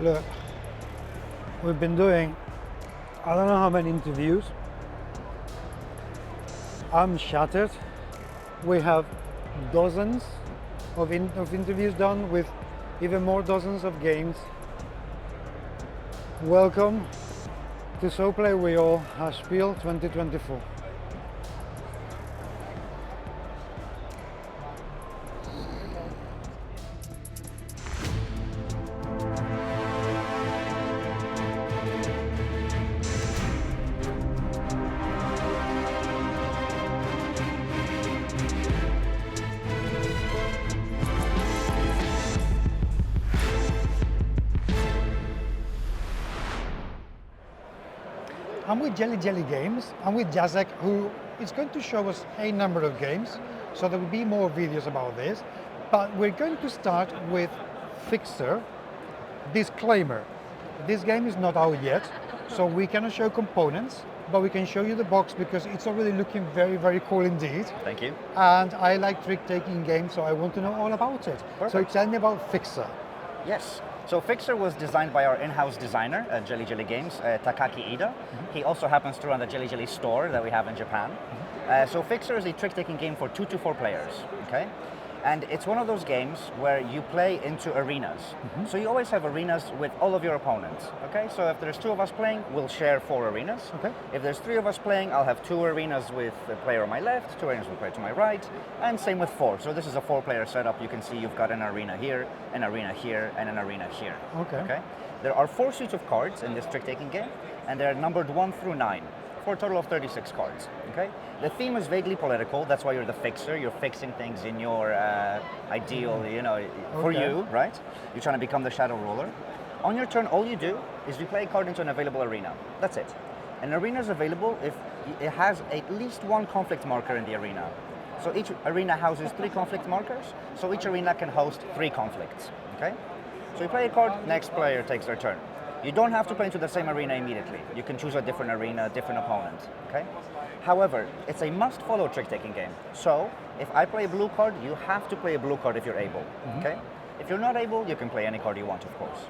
Look, we've been doing, I don't know how many interviews. I'm shattered. We have dozens of interviews done with even more dozens of games. Welcome to So Play We All Spiel 2024. I'm with Jelly Games. I'm with Jacek, who is going to show us a number of games. So there will be more videos about this. But we're going to start with Fixer. Disclaimer, this game is not out yet, so we cannot show components, but we can show you the box because it's already looking very, very cool indeed. Thank you. And I like trick-taking games, so I want to know all about it. Perfect. So tell me about Fixer. Yes. So Fixer was designed by our in-house designer at Jelly Games, Takaki Ida. He also happens to run the Jelly store that we have in Japan. So Fixer is a trick-taking game for 2 to 4 players, okay? And it's one of those games where you play into arenas. So you always have arenas with all of your opponents, okay? So if there's 2 of us playing, we'll share 4 arenas. Okay. If there's 3 of us playing, I'll have 2 arenas with the player on my left, 2 arenas with the player to my right, and same with 4. So this is a 4-player setup. You can see you've got an arena here, and an arena here. Okay. There are 4 suits of cards in this trick-taking game, and they're numbered 1 through 9. For a total of 36 cards, okay? The theme is vaguely political, that's why you're the fixer. You're fixing things in your ideal, for you, right? You're trying to become the shadow ruler. On your turn, all you do is you play a card into an available arena. That's it. An arena is available if it has at least 1 conflict marker in the arena. So each arena houses 3 conflict markers, so each arena can host 3 conflicts, okay? So you play a card, next player takes their turn. You don't have to play into the same arena immediately. You can choose a different arena, different opponent, okay? However, it's a must-follow trick-taking game. So, if I play a blue card, you have to play a blue card if you're able, okay? If you're not able, you can play any card you want, of course.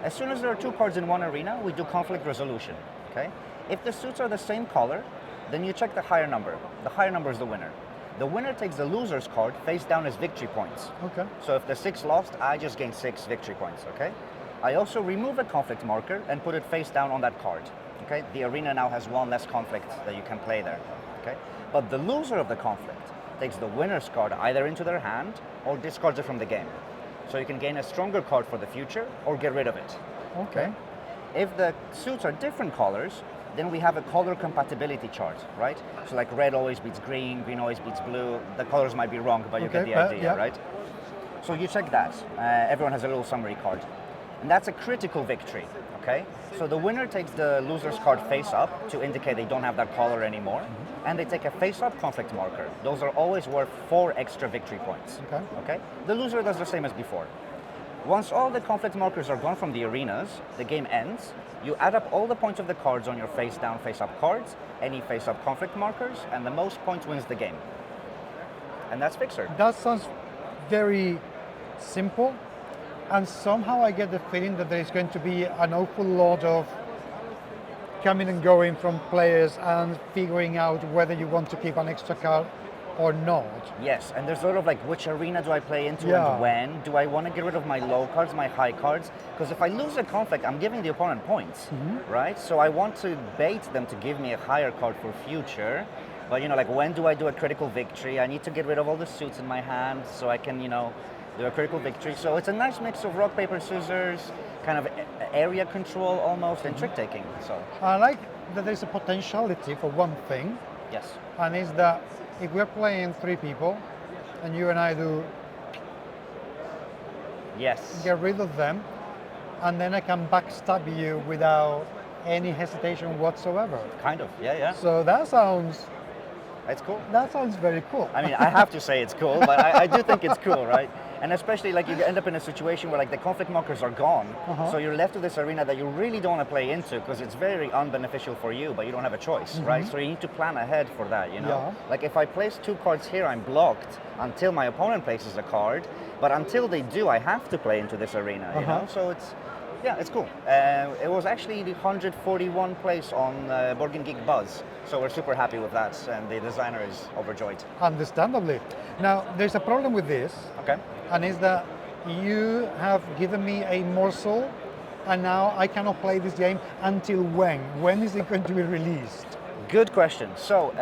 As soon as there are 2 cards in one arena, we do conflict resolution, okay? If the suits are the same color, then you check the higher number. The higher number is the winner. The winner takes the loser's card face down as victory points. Okay. So if the 6 lost, I just gain 6 victory points, okay? I also remove a conflict marker and put it face down on that card. Okay, the arena now has 1 less conflict that you can play there. Okay, but the loser of the conflict takes the winner's card either into their hand or discards it from the game. So you can gain a stronger card for the future or get rid of it. Okay. If the suits are different colors, then we have a color compatibility chart, right? So like red always beats green, green always beats blue. The colors might be wrong, but you get the idea, right? So you check that. Everyone has a little summary card. And that's a critical victory, okay? So the winner takes the loser's card face up to indicate they don't have that color anymore, and they take a face-up conflict marker. Those are always worth 4 extra victory points, okay? The loser does the same as before. Once all the conflict markers are gone from the arenas, the game ends. You add up all the points of the cards on your face-down, face-up cards, any face-up conflict markers, and the most points wins the game. And that's Fixer. That sounds very simple. And somehow I get the feeling that there's going to be an awful lot of coming and going from players and figuring out whether you want to keep an extra card or not. Yes, and there's sort of like which arena do I play into and when? Do I want to get rid of my low cards, my high cards? Because if I lose a conflict, I'm giving the opponent points, right? So I want to bait them to give me a higher card for future. But like when do I do a critical victory? I need to get rid of all the suits in my hand so I can, do a critical victory. So it's a nice mix of rock, paper, scissors, kind of area control almost, and trick-taking. So I like that there's a potentiality for one thing. Yes. And it's that if we're playing 3 people, and you and I do get rid of them, and then I can backstab you without any hesitation whatsoever. Kind of, yeah. So that sounds... It's cool. That sounds very cool. I mean, I have to say it's cool, but I do think it's cool, right? And especially like you end up in a situation where like the conflict markers are gone, so you're left with this arena that you really don't want to play into because it's very unbeneficial for you, but you don't have a choice, right? So you need to plan ahead for that, Like if I place 2 cards here, I'm blocked until my opponent places a card, but until they do, I have to play into this arena, So Yeah, it's cool. It was actually the 141 place on Board Game Geek Buzz, so we're super happy with that, and the designer is overjoyed. Understandably. Now, there's a problem with this, Okay. and is that you have given me a morsel, and now I cannot play this game until when? When is it going to be released? Good question. So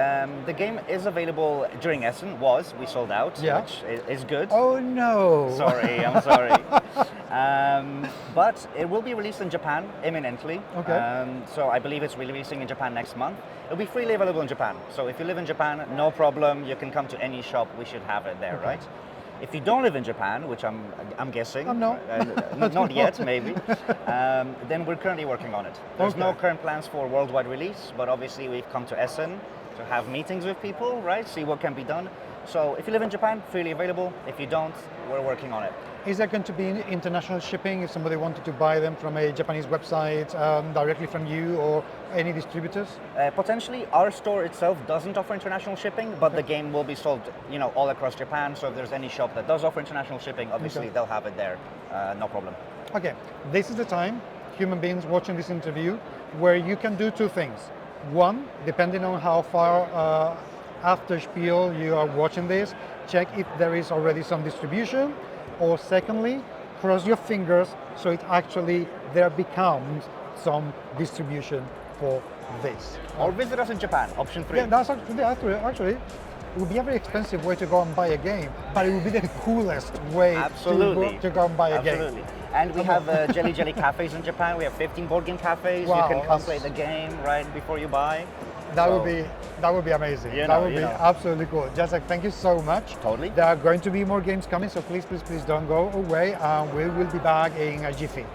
the game is available during Essen. We sold out, Yeah. which is good. Oh no! Sorry, I'm sorry. But it will be released in Japan imminently. Okay. So I believe it's releasing in Japan next month. It'll be freely available in Japan. So if you live in Japan, no problem. You can come to any shop. We should have it there, right? If you don't live in Japan, which I'm guessing, no. not yet, maybe, then we're currently working on it. There's no current plans for worldwide release, but obviously we've come to Essen to have meetings with people, right? See what can be done. So if you live in Japan, freely available. If you don't, we're working on it. Is there going to be international shipping if somebody wanted to buy them from a Japanese website directly from you or any distributors? Potentially, our store itself doesn't offer international shipping, but the game will be sold, all across Japan. So if there's any shop that does offer international shipping, obviously they'll have it there, no problem. Okay, this is the time, human beings watching this interview, where you can do two things. One, depending on how far after Spiel you are watching this, check if there is already some distribution. Or secondly, cross your fingers so it actually there becomes some distribution for this. Or visit us in Japan, option 3. Yeah, that's actually it would be a very expensive way to go and buy a game, but it would be the coolest way to go and buy a game. And we have Jelly cafes in Japan. We have 15 board game cafes. Wow, you can come play the game right before you buy. That would be amazing. That would be absolutely cool. Jacek, thank you so much. Totally. There are going to be more games coming, so please don't go away. We will be back in a jiffy.